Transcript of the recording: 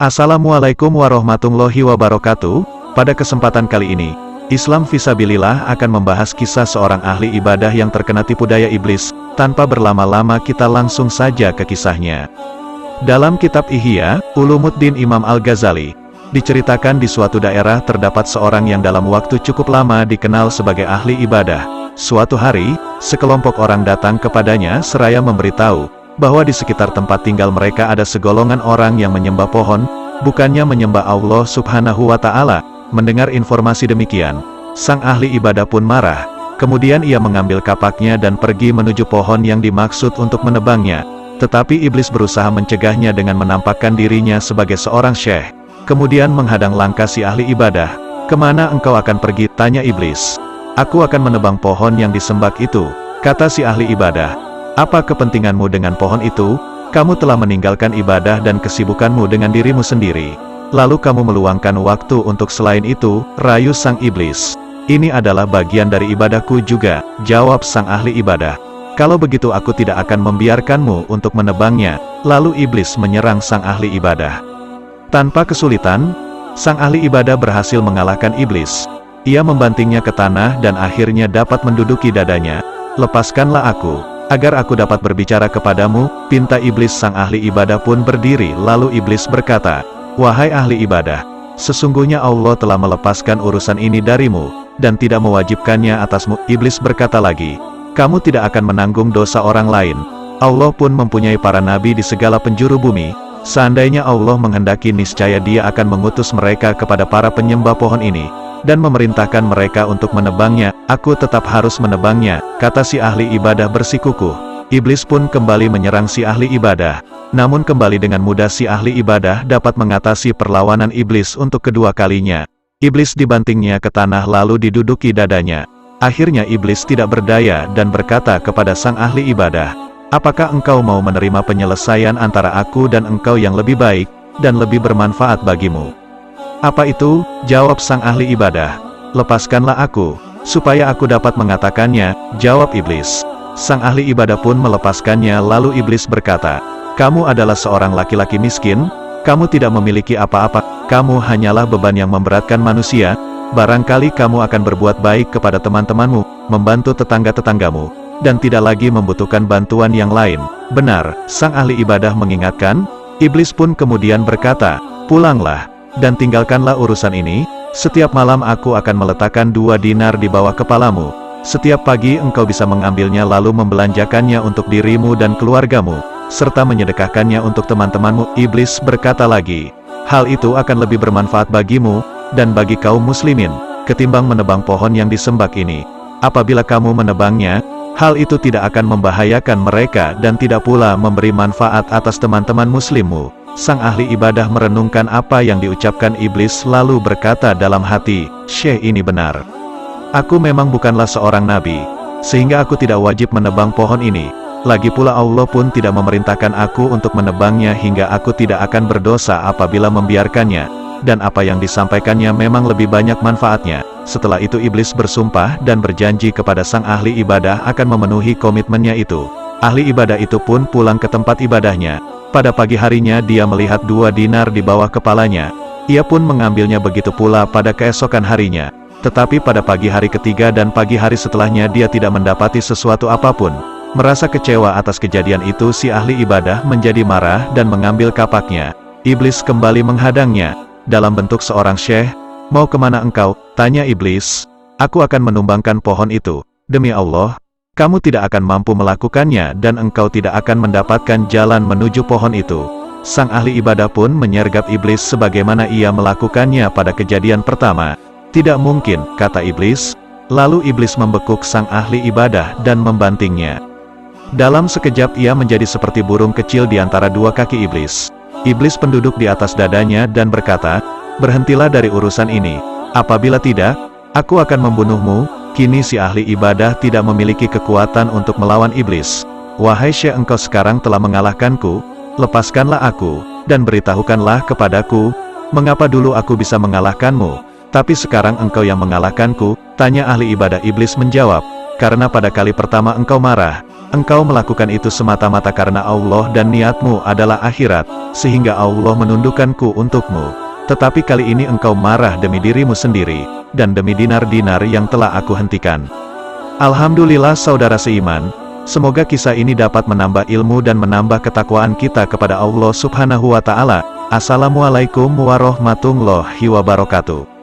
Assalamualaikum warahmatullahi wabarakatuh. Pada kesempatan kali ini, Islam Fisabilillah akan membahas kisah seorang ahli ibadah yang terkena tipu daya iblis. Tanpa berlama-lama kita langsung saja ke kisahnya. Dalam kitab Ihya Ulumuddin Imam Al-Ghazali, diceritakan di suatu daerah terdapat seorang yang dalam waktu cukup lama dikenal sebagai ahli ibadah. Suatu hari, sekelompok orang datang kepadanya seraya memberitahu bahwa di sekitar tempat tinggal mereka ada segolongan orang yang menyembah pohon, bukannya menyembah Allah Subhanahu wa Ta'ala. Mendengar informasi demikian, sang ahli ibadah pun marah. Kemudian ia mengambil kapaknya dan pergi menuju pohon yang dimaksud untuk menebangnya. Tetapi iblis berusaha mencegahnya dengan menampakkan dirinya sebagai seorang syekh. Kemudian menghadang langkah si ahli ibadah. "Kemana engkau akan pergi?" tanya iblis. "Aku akan menebang pohon yang disembah itu," kata si ahli ibadah. "Apa kepentinganmu dengan pohon itu? Kamu telah meninggalkan ibadah dan kesibukanmu dengan dirimu sendiri. Lalu kamu meluangkan waktu untuk selain itu," rayu sang iblis. "Ini adalah bagian dari ibadahku juga," jawab sang ahli ibadah. "Kalau begitu aku tidak akan membiarkanmu untuk menebangnya." Lalu iblis menyerang sang ahli ibadah. Tanpa kesulitan, sang ahli ibadah berhasil mengalahkan iblis. Ia membantingnya ke tanah dan akhirnya dapat menduduki dadanya. "Lepaskanlah aku, agar aku dapat berbicara kepadamu," pinta iblis. Sang ahli ibadah pun berdiri, lalu iblis berkata, "Wahai ahli ibadah, sesungguhnya Allah telah melepaskan urusan ini darimu, dan tidak mewajibkannya atasmu." Iblis berkata lagi, "Kamu tidak akan menanggung dosa orang lain. Allah pun mempunyai para nabi di segala penjuru bumi. Seandainya Allah menghendaki, niscaya Dia akan mengutus mereka kepada para penyembah pohon ini, dan memerintahkan mereka untuk menebangnya. Aku tetap harus menebangnya," kata si ahli ibadah bersikukuh. Iblis pun kembali menyerang si ahli ibadah. Namun kembali dengan mudah si ahli ibadah dapat mengatasi perlawanan iblis untuk kedua kalinya. Iblis dibantingnya ke tanah lalu diduduki dadanya. Akhirnya iblis tidak berdaya dan berkata kepada sang ahli ibadah, "Apakah engkau mau menerima penyelesaian antara aku dan engkau yang lebih baik, dan lebih bermanfaat bagimu?" "Apa itu?" jawab sang ahli ibadah. "Lepaskanlah aku, supaya aku dapat mengatakannya," jawab iblis. Sang ahli ibadah pun melepaskannya, lalu iblis berkata, "Kamu adalah seorang laki-laki miskin, kamu tidak memiliki apa-apa, kamu hanyalah beban yang memberatkan manusia. Barangkali kamu akan berbuat baik kepada teman-temanmu, membantu tetangga-tetanggamu, dan tidak lagi membutuhkan bantuan yang lain." "Benar," sang ahli ibadah mengingatkan. Iblis pun kemudian berkata, "Pulanglah, dan tinggalkanlah urusan ini. Setiap malam aku akan meletakkan 2 dinar di bawah kepalamu. Setiap pagi engkau bisa mengambilnya lalu membelanjakannya untuk dirimu dan keluargamu, serta menyedekahkannya untuk teman-temanmu." Iblis berkata lagi, "Hal itu akan lebih bermanfaat bagimu, dan bagi kaum muslimin, ketimbang menebang pohon yang disembah ini. Apabila kamu menebangnya, hal itu tidak akan membahayakan mereka dan tidak pula memberi manfaat atas teman-teman muslimmu." Sang ahli ibadah merenungkan apa yang diucapkan iblis lalu berkata dalam hati, "Syekh ini benar. Aku memang bukanlah seorang nabi, sehingga aku tidak wajib menebang pohon ini. Lagi pula Allah pun tidak memerintahkan aku untuk menebangnya, hingga aku tidak akan berdosa apabila membiarkannya, dan apa yang disampaikannya memang lebih banyak manfaatnya." Setelah itu iblis bersumpah dan berjanji kepada sang ahli ibadah akan memenuhi komitmennya itu. Ahli ibadah itu pun pulang ke tempat ibadahnya. Pada pagi harinya dia melihat 2 dinar di bawah kepalanya. Ia pun mengambilnya, begitu pula pada keesokan harinya. Tetapi pada pagi hari ketiga dan pagi hari setelahnya dia tidak mendapati sesuatu apapun. Merasa kecewa atas kejadian itu, si ahli ibadah menjadi marah dan mengambil kapaknya. Iblis kembali menghadangnya dalam bentuk seorang syekh. "Mau kemana engkau?" tanya iblis. "Aku akan menumbangkan pohon itu. Demi Allah, kamu tidak akan mampu melakukannya dan engkau tidak akan mendapatkan jalan menuju pohon itu." Sang ahli ibadah pun menyergap iblis sebagaimana ia melakukannya pada kejadian pertama. "Tidak mungkin," kata iblis. Lalu iblis membekuk sang ahli ibadah dan membantingnya. Dalam sekejap ia menjadi seperti burung kecil di antara 2 kaki iblis. Iblis penduduk di atas dadanya dan berkata, "Berhentilah dari urusan ini. Apabila tidak, aku akan membunuhmu." Kini si ahli ibadah tidak memiliki kekuatan untuk melawan iblis. "Wahai syekh, engkau sekarang telah mengalahkanku. Lepaskanlah aku, dan beritahukanlah kepadaku, mengapa dulu aku bisa mengalahkanmu, tapi sekarang engkau yang mengalahkanku?" tanya ahli ibadah. Iblis menjawab, "Karena pada kali pertama engkau marah, Engkau melakukan itu semata-mata karena Allah dan niatmu adalah akhirat, sehingga Allah menundukkanku untukmu. Tetapi kali ini engkau marah demi dirimu sendiri, dan demi dinar-dinar yang telah aku hentikan. Alhamdulillah saudara seiman, semoga kisah ini dapat menambah ilmu dan menambah ketakwaan kita kepada Allah Subhanahu wa Ta'ala. Assalamualaikum warahmatullahi wabarakatuh.